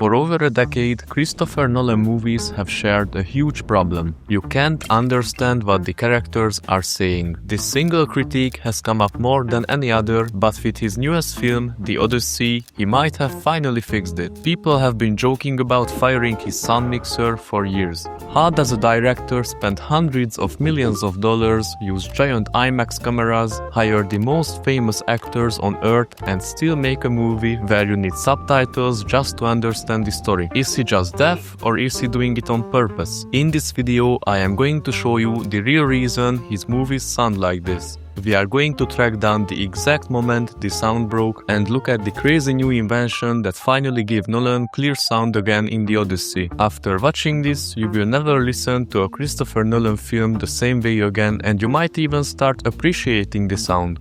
For over a decade, Christopher Nolan movies have shared a huge problem. You can't understand what the characters are saying. This single critique has come up more than any other, but with his newest film, The Odyssey, he might have finally fixed it. People have been joking about firing his sound mixer for years. How does a director spend hundreds of millions of dollars, use giant IMAX cameras, hire the most famous actors on earth, and still make a movie where you need subtitles just to understand the story? Is he just deaf, or is he doing it on purpose? In this video, I am going to show you the real reason his movies sound like this. We are going to track down the exact moment the sound broke and look at the crazy new invention that finally gave Nolan clear sound again in The Odyssey. After watching this, you will never listen to a Christopher Nolan film the same way again, and you might even start appreciating the sound.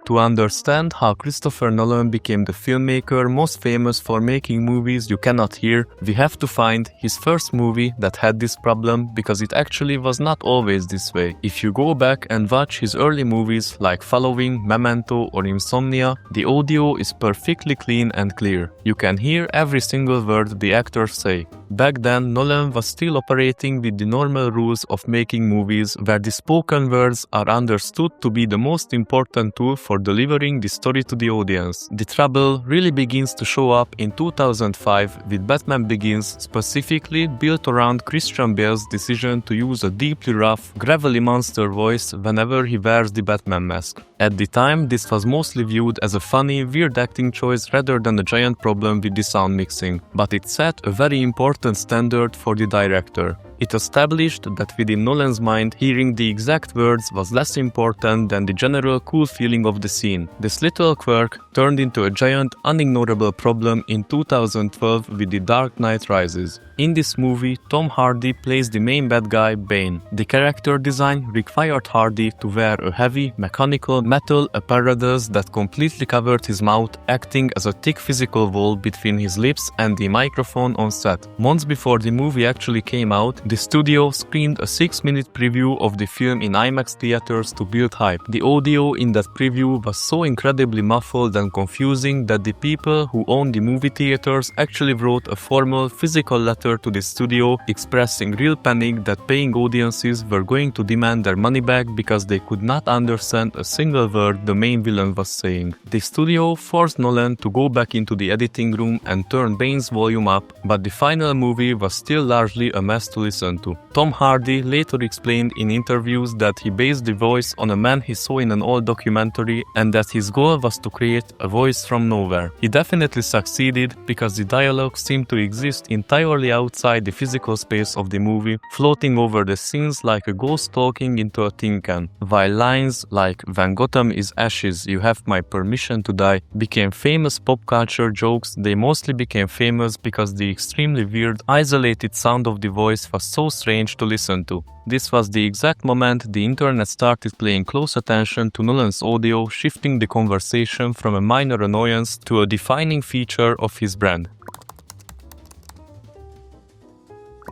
To understand how Christopher Nolan became the filmmaker most famous for making movies you cannot hear, we have to find his first movie that had this problem, because it actually was not always this way. If you go back and watch his early movies like Following, Memento or Insomnia, the audio is perfectly clean and clear. You can hear every single word the actors say. Back then, Nolan was still operating with the normal rules of making movies, where the spoken words are understood to be the most important tool for delivering the story to the audience. The trouble really begins to show up in 2005 with Batman Begins, specifically built around Christian Bale's decision to use a deeply rough, gravelly monster voice whenever he wears the Batman mask. At the time, this was mostly viewed as a funny, weird acting choice rather than a giant problem with the sound mixing, but it set a very important standard for the director. It established that within Nolan's mind, hearing the exact words was less important than the general cool feeling of the scene. This little quirk turned into a giant, unignorable problem in 2012 with The Dark Knight Rises. In this movie, Tom Hardy plays the main bad guy, Bane. The character design required Hardy to wear a heavy, mechanical metal apparatus that completely covered his mouth, acting as a thick physical wall between his lips and the microphone on set. Months before the movie actually came out, the studio screened a 6-minute preview of the film in IMAX theaters to build hype. The audio in that preview was so incredibly muffled and confusing that the people who owned the movie theaters actually wrote a formal, physical letter to the studio expressing real panic that paying audiences were going to demand their money back because they could not understand a single word the main villain was saying. The studio forced Nolan to go back into the editing room and turn Bane's volume up, but the final movie was still largely a mess to listen to. Tom Hardy later explained in interviews that he based the voice on a man he saw in an old documentary and that his goal was to create a voice from nowhere. He definitely succeeded because the dialogue seemed to exist entirely outside the physical space of the movie, floating over the scenes like a ghost talking into a tin can. While lines like "When Gotham is ashes, you have my permission to die" became famous pop culture jokes, they mostly became famous because the extremely weird, isolated sound of the voice was so strange to listen to. This was the exact moment the internet started paying close attention to Nolan's audio, shifting the conversation from a minor annoyance to a defining feature of his brand.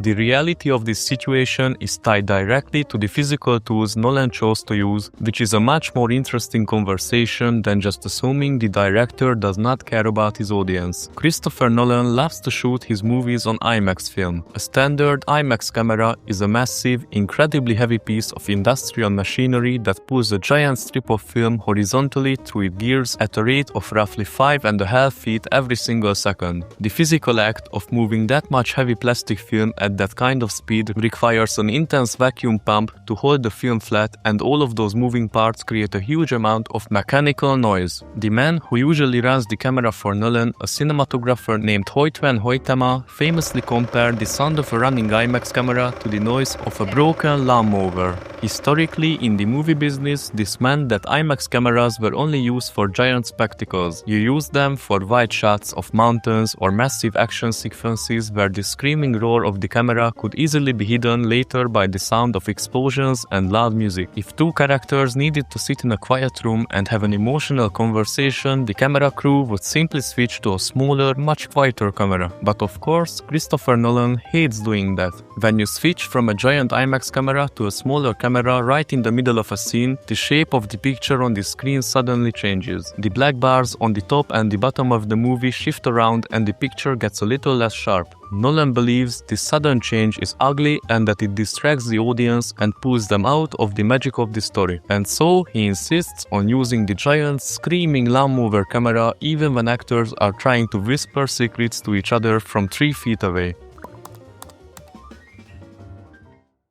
The reality of this situation is tied directly to the physical tools Nolan chose to use, which is a much more interesting conversation than just assuming the director does not care about his audience. Christopher Nolan loves to shoot his movies on IMAX film. A standard IMAX camera is a massive, incredibly heavy piece of industrial machinery that pulls a giant strip of film horizontally through its gears at a rate of roughly 5.5 feet every single second. The physical act of moving that much heavy plastic film at that kind of speed requires an intense vacuum pump to hold the film flat, and all of those moving parts create a huge amount of mechanical noise. The man who usually runs the camera for Nolan, a cinematographer named Hoyt van Hoytema, famously compared the sound of a running IMAX camera to the noise of a broken lawnmower. Historically, in the movie business, this meant that IMAX cameras were only used for giant spectacles. You used them for wide shots of mountains or massive action sequences where the screaming roar of the camera could easily be hidden later by the sound of explosions and loud music. If two characters needed to sit in a quiet room and have an emotional conversation, the camera crew would simply switch to a smaller, much quieter camera. But of course, Christopher Nolan hates doing that. When you switch from a giant IMAX camera to a smaller camera right in the middle of a scene, the shape of the picture on the screen suddenly changes. The black bars on the top and the bottom of the movie shift around and the picture gets a little less sharp. Nolan believes this sudden change is ugly and that it distracts the audience and pulls them out of the magic of the story. And so he insists on using the giant screaming lawnmower camera even when actors are trying to whisper secrets to each other from 3 feet away.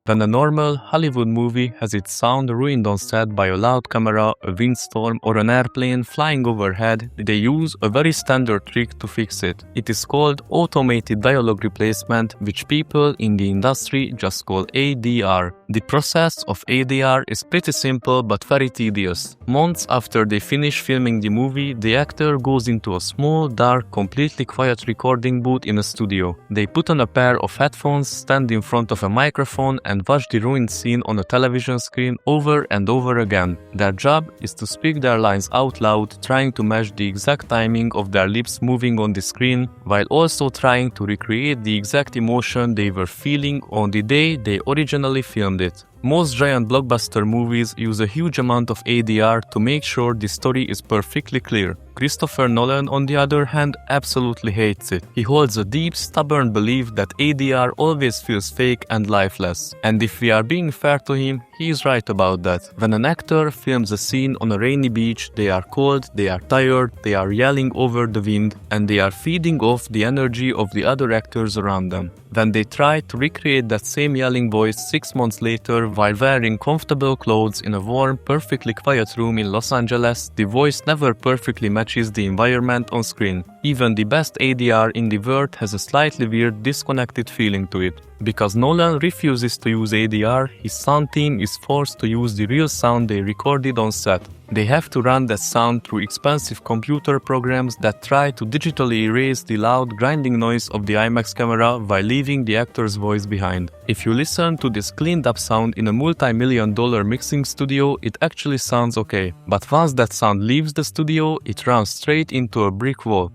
When a normal Hollywood movie has its sound ruined on set by a loud camera, a windstorm, or an airplane flying overhead, they use a very standard trick to fix it. It is called automated dialogue replacement, which people in the industry just call ADR. The process of ADR is pretty simple but very tedious. Months after they finish filming the movie, the actor goes into a small, dark, completely quiet recording booth in a studio. They put on a pair of headphones, stand in front of a microphone, and watch the ruined scene on a television screen over and over again. Their job is to speak their lines out loud, trying to match the exact timing of their lips moving on the screen, while also trying to recreate the exact emotion they were feeling on the day they originally filmed it. Most giant blockbuster movies use a huge amount of ADR to make sure the story is perfectly clear. Christopher Nolan, on the other hand, absolutely hates it. He holds a deep, stubborn belief that ADR always feels fake and lifeless. And if we are being fair to him, he is right about that. When an actor films a scene on a rainy beach, they are cold, they are tired, they are yelling over the wind, and they are feeding off the energy of the other actors around them. When they try to recreate that same yelling voice 6 months later while wearing comfortable clothes in a warm, perfectly quiet room in Los Angeles, the voice never perfectly matches the environment on screen. Even the best ADR in the world has a slightly weird, disconnected feeling to it. Because Nolan refuses to use ADR, his sound team is forced to use the real sound they recorded on set. They have to run that sound through expensive computer programs that try to digitally erase the loud grinding noise of the IMAX camera while leaving the actor's voice behind. If you listen to this cleaned up sound in a multi-million-dollar mixing studio, it actually sounds okay. But once that sound leaves the studio, it runs straight into a brick wall.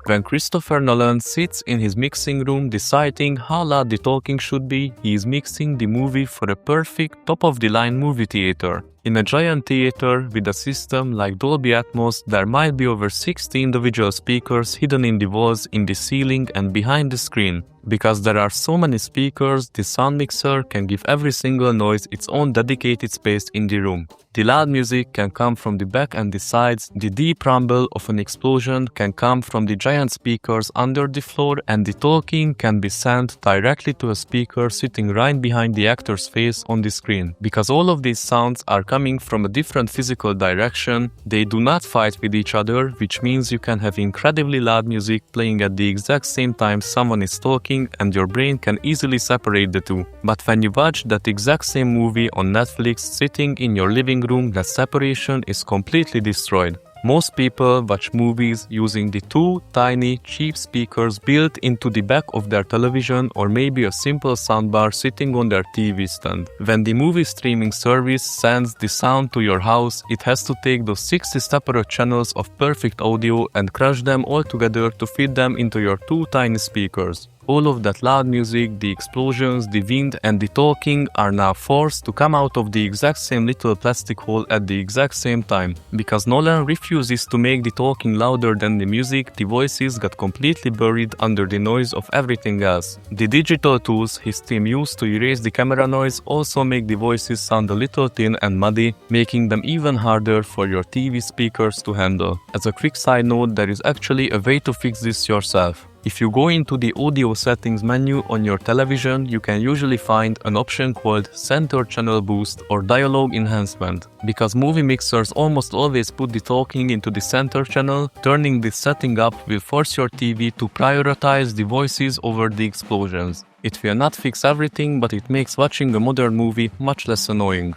When Christopher Nolan sits in his mixing room deciding how loud the talking should be, he is mixing the movie for a perfect, top-of-the-line movie theater. In a giant theater with a system like Dolby Atmos, there might be over 60 individual speakers hidden in the walls, in the ceiling, and behind the screen. Because there are so many speakers, the sound mixer can give every single noise its own dedicated space in the room. The loud music can come from the back and the sides, the deep rumble of an explosion can come from the giant speakers under the floor, and the talking can be sent directly to a speaker sitting right behind the actor's face on the screen. Because all of these sounds are coming from a different physical direction, they do not fight with each other, which means you can have incredibly loud music playing at the exact same time someone is talking, and your brain can easily separate the two. But when you watch that exact same movie on Netflix sitting in your living room, that separation is completely destroyed. Most people watch movies using the two tiny, cheap speakers built into the back of their television, or maybe a simple soundbar sitting on their TV stand. When the movie streaming service sends the sound to your house, it has to take those 60 separate channels of perfect audio and crush them all together to fit them into your two tiny speakers. All of that loud music, the explosions, the wind, and the talking are now forced to come out of the exact same little plastic hole at the exact same time. Because Nolan refuses to make the talking louder than the music, the voices got completely buried under the noise of everything else. The digital tools his team used to erase the camera noise also make the voices sound a little thin and muddy, making them even harder for your TV speakers to handle. As a quick side note, there is actually a way to fix this yourself. If you go into the audio settings menu on your television, you can usually find an option called Center Channel Boost or Dialogue Enhancement. Because movie mixers almost always put the talking into the center channel, turning this setting up will force your TV to prioritize the voices over the explosions. It will not fix everything, but it makes watching a modern movie much less annoying.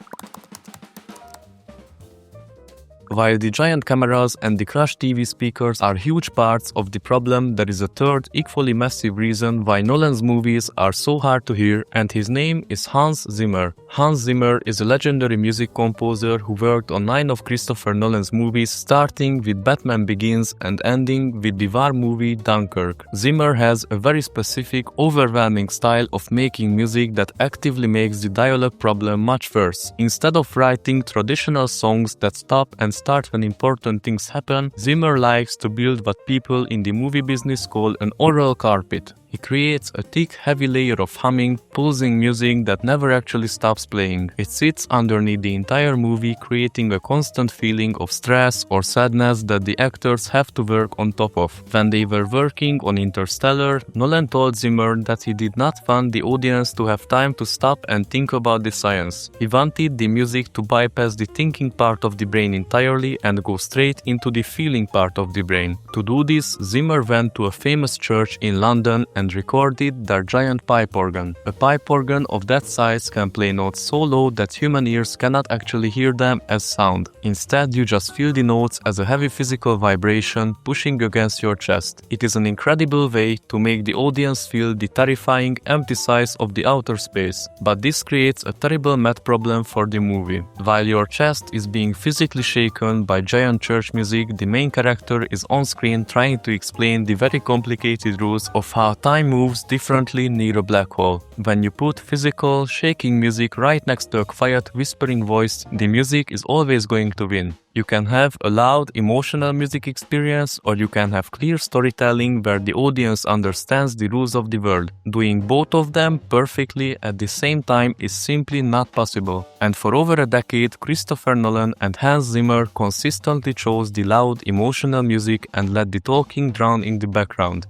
While the giant cameras and the crushed TV speakers are huge parts of the problem, there is a third, equally massive reason why Nolan's movies are so hard to hear, and his name is Hans Zimmer. Hans Zimmer is a legendary music composer who worked on 9 of Christopher Nolan's movies, starting with Batman Begins and ending with the war movie Dunkirk. Zimmer has a very specific, overwhelming style of making music that actively makes the dialogue problem much worse. Instead of writing traditional songs that stop and start when important things happen, Zimmer likes to build what people in the movie business call an aural carpet. He creates a thick, heavy layer of humming, pulsing music that never actually stops playing. It sits underneath the entire movie, creating a constant feeling of stress or sadness that the actors have to work on top of. When they were working on Interstellar, Nolan told Zimmer that he did not want the audience to have time to stop and think about the science. He wanted the music to bypass the thinking part of the brain entirely and go straight into the feeling part of the brain. To do this, Zimmer went to a famous church in London and recorded their giant pipe organ. A pipe organ of that size can play notes so low that human ears cannot actually hear them as sound. Instead, you just feel the notes as a heavy physical vibration pushing against your chest. It is an incredible way to make the audience feel the terrifying empty size of the outer space. But this creates a terrible math problem for the movie. While your chest is being physically shaken by giant church music, the main character is on screen trying to explain the very complicated rules of how time moves differently near a black hole. When you put physical, shaking music right next to a quiet, whispering voice, the music is always going to win. You can have a loud, emotional music experience, or you can have clear storytelling where the audience understands the rules of the world. Doing both of them perfectly at the same time is simply not possible. And for over a decade, Christopher Nolan and Hans Zimmer consistently chose the loud, emotional music and let the talking drown in the background.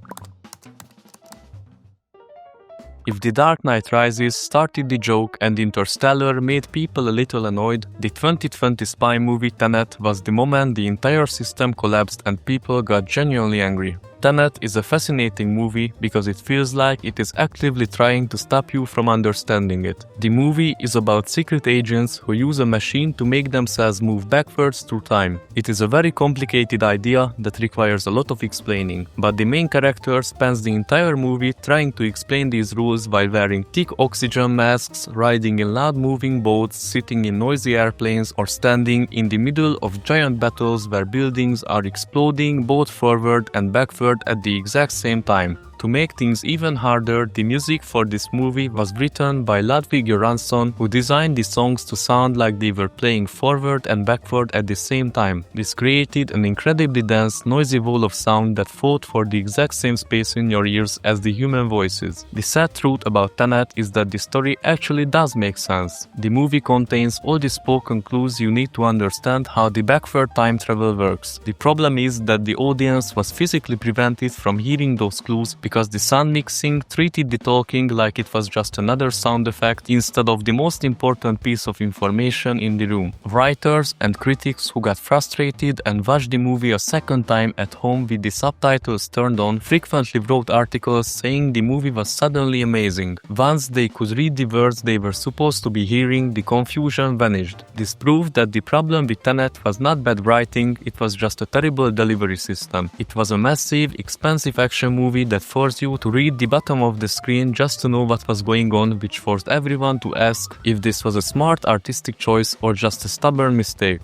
If The Dark Knight Rises started the joke and Interstellar made people a little annoyed, the 2020 spy movie Tenet was the moment the entire system collapsed and people got genuinely angry. Tenet is a fascinating movie because it feels like it is actively trying to stop you from understanding it. The movie is about secret agents who use a machine to make themselves move backwards through time. It is a very complicated idea that requires a lot of explaining, but the main character spends the entire movie trying to explain these rules while wearing thick oxygen masks, riding in loud moving boats, sitting in noisy airplanes, or standing in the middle of giant battles where buildings are exploding both forward and backward at the exact same time. To make things even harder, the music for this movie was written by Ludwig Göransson, who designed the songs to sound like they were playing forward and backward at the same time. This created an incredibly dense, noisy wall of sound that fought for the exact same space in your ears as the human voices. The sad truth about Tenet is that the story actually does make sense. The movie contains all the spoken clues you need to understand how the backward time travel works. The problem is that the audience was physically prevented from hearing those clues because the sound mixing treated the talking like it was just another sound effect instead of the most important piece of information in the room. Writers and critics who got frustrated and watched the movie a second time at home with the subtitles turned on frequently wrote articles saying the movie was suddenly amazing. Once they could read the words they were supposed to be hearing, the confusion vanished. This proved that the problem with Tenet was not bad writing, it was just a terrible delivery system. It was a massive, expensive action movie that forced you to read the bottom of the screen just to know what was going on, which forced everyone to ask if this was a smart artistic choice or just a stubborn mistake.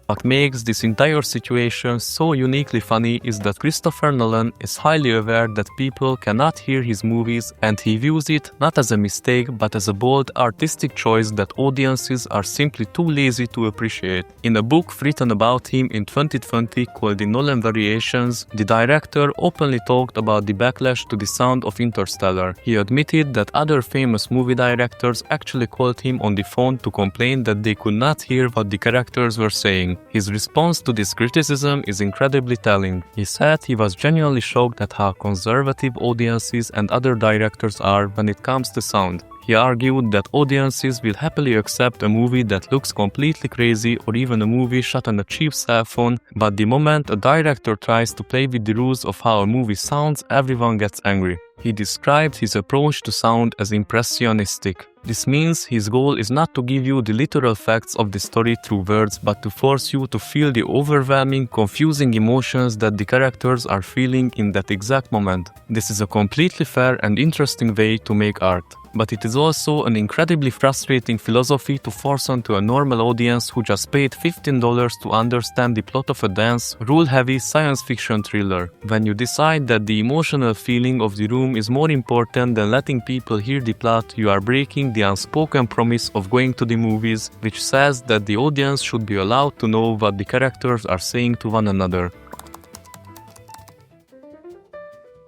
What makes this entire situation so uniquely funny is that Christopher Nolan is highly aware that people cannot hear his movies, and he views it not as a mistake but as a bold artistic choice that audiences are simply too lazy to appreciate. In a book written about him in 2020 called The Nolan Variations, the director openly talked about the backlash to the sound of Interstellar. He admitted that other famous movie directors actually called him on the phone to complain that they could not hear what the characters were saying. His response to this criticism is incredibly telling. He said he was genuinely shocked at how conservative audiences and other directors are when it comes to sound. He argued that audiences will happily accept a movie that looks completely crazy or even a movie shot on a cheap cell phone, but the moment a director tries to play with the rules of how a movie sounds, everyone gets angry. He described his approach to sound as impressionistic. This means his goal is not to give you the literal facts of the story through words, but to force you to feel the overwhelming, confusing emotions that the characters are feeling in that exact moment. This is a completely fair and interesting way to make art. But it is also an incredibly frustrating philosophy to force onto a normal audience who just paid $15 to understand the plot of a dense, rule-heavy science fiction thriller. When you decide that the emotional feeling of the room is more important than letting people hear the plot, you are breaking the unspoken promise of going to the movies, which says that the audience should be allowed to know what the characters are saying to one another.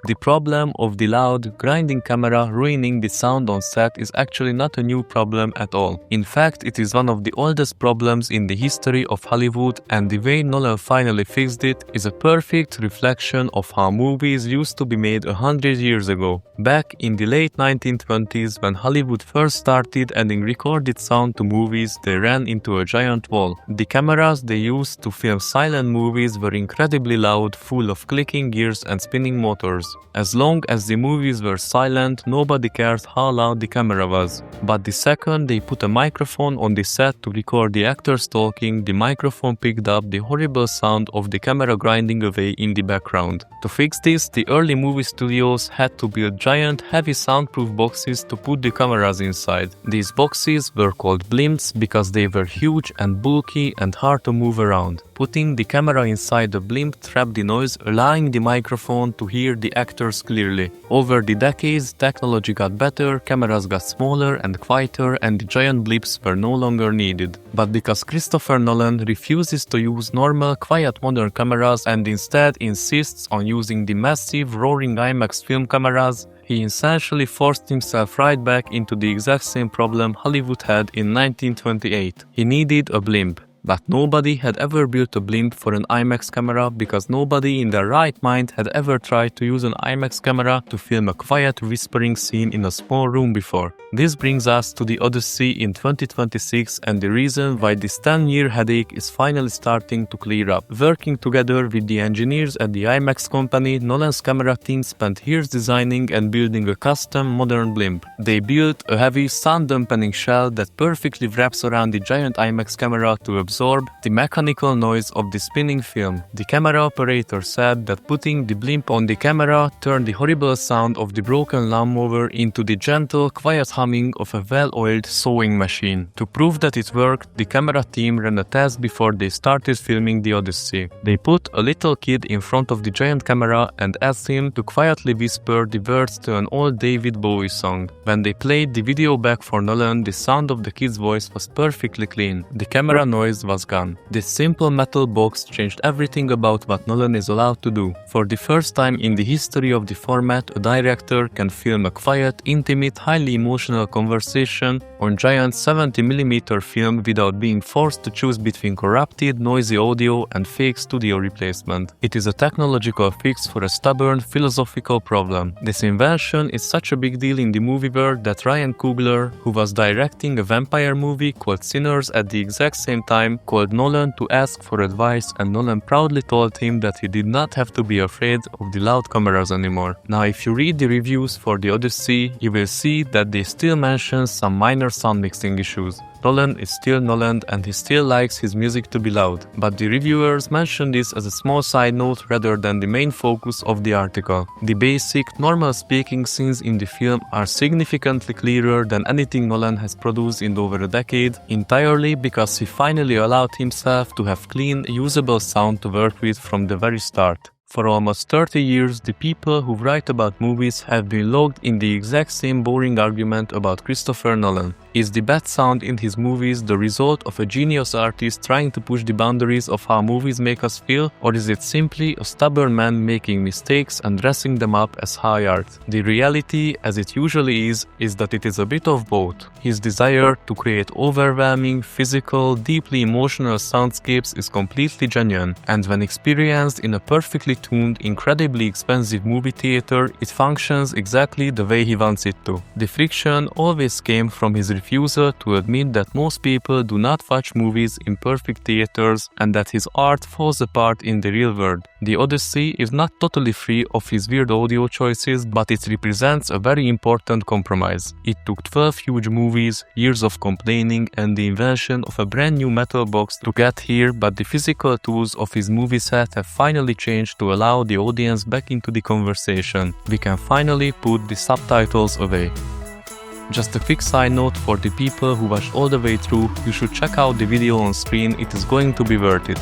The problem of the loud, grinding camera ruining the sound on set is actually not a new problem at all. In fact, it is one of the oldest problems in the history of Hollywood, and the way Nolan finally fixed it is a perfect reflection of how movies used to be made 100 years ago. Back in the late 1920s, when Hollywood first started adding recorded sound to movies, they ran into a giant wall. The cameras they used to film silent movies were incredibly loud, full of clicking gears and spinning motors. As long as the movies were silent, nobody cared how loud the camera was. But the second they put a microphone on the set to record the actors talking, the microphone picked up the horrible sound of the camera grinding away in the background. To fix this, the early movie studios had to build giant, heavy soundproof boxes to put the cameras inside. These boxes were called blimps because they were huge and bulky and hard to move around. Putting the camera inside the blimp trapped the noise, allowing the microphone to hear the actors clearly. Over the decades, technology got better, cameras got smaller and quieter, and the giant blimps were no longer needed. But because Christopher Nolan refuses to use normal, quiet modern cameras and instead insists on using the massive, roaring IMAX film cameras, he essentially forced himself right back into the exact same problem Hollywood had in 1928. He needed a blimp. But nobody had ever built a blimp for an IMAX camera because nobody in their right mind had ever tried to use an IMAX camera to film a quiet whispering scene in a small room before. This brings us to the Odyssey in 2026 and the reason why this 10-year headache is finally starting to clear up. Working together with the engineers at the IMAX company, Nolan's camera team spent years designing and building a custom modern blimp. They built a heavy sound-dampening shell that perfectly wraps around the giant IMAX camera to absorb the mechanical noise of the spinning film. The camera operator said that putting the blimp on the camera turned the horrible sound of the broken lawnmower into the gentle, quiet humming of a well-oiled sewing machine. To prove that it worked, the camera team ran a test before they started filming the Odyssey. They put a little kid in front of the giant camera and asked him to quietly whisper the words to an old David Bowie song. When they played the video back for Nolan, the sound of the kid's voice was perfectly clean. The camera noise was gone. This simple metal box changed everything about what Nolan is allowed to do. For the first time in the history of the format, a director can film a quiet, intimate, highly emotional conversation on giant 70mm film without being forced to choose between corrupted, noisy audio and fake studio replacement. It is a technological fix for a stubborn, philosophical problem. This invention is such a big deal in the movie world that Ryan Coogler, who was directing a vampire movie called Sinners at the exact same time, called Nolan to ask for advice, and Nolan proudly told him that he did not have to be afraid of the loud cameras anymore. Now, if you read the reviews for the Odyssey, you will see that they still mention some minor sound mixing issues. Nolan is still Nolan and he still likes his music to be loud, but the reviewers mention this as a small side note rather than the main focus of the article. The basic, normal speaking scenes in the film are significantly clearer than anything Nolan has produced in over a decade, entirely because he finally allowed himself to have clean, usable sound to work with from the very start. For almost 30 years, the people who write about movies have been logged in the exact same boring argument about Christopher Nolan. Is the bad sound in his movies the result of a genius artist trying to push the boundaries of how movies make us feel, or is it simply a stubborn man making mistakes and dressing them up as high art? The reality, as it usually is that it is a bit of both. His desire to create overwhelming, physical, deeply emotional soundscapes is completely genuine, and when experienced in a perfectly tuned, incredibly expensive movie theater, it functions exactly the way he wants it to. The friction always came from his refusal to admit that most people do not watch movies in perfect theaters and that his art falls apart in the real world. The Odyssey is not totally free of his weird audio choices, but it represents a very important compromise. It took 12 huge movies, years of complaining, and the invention of a brand new metal box to get here, but the physical tools of his movie set have finally changed to allow the audience back into the conversation. We can finally put the subtitles away. Just a quick side note for the people who watched all the way through, you should check out the video on screen, it is going to be worth it.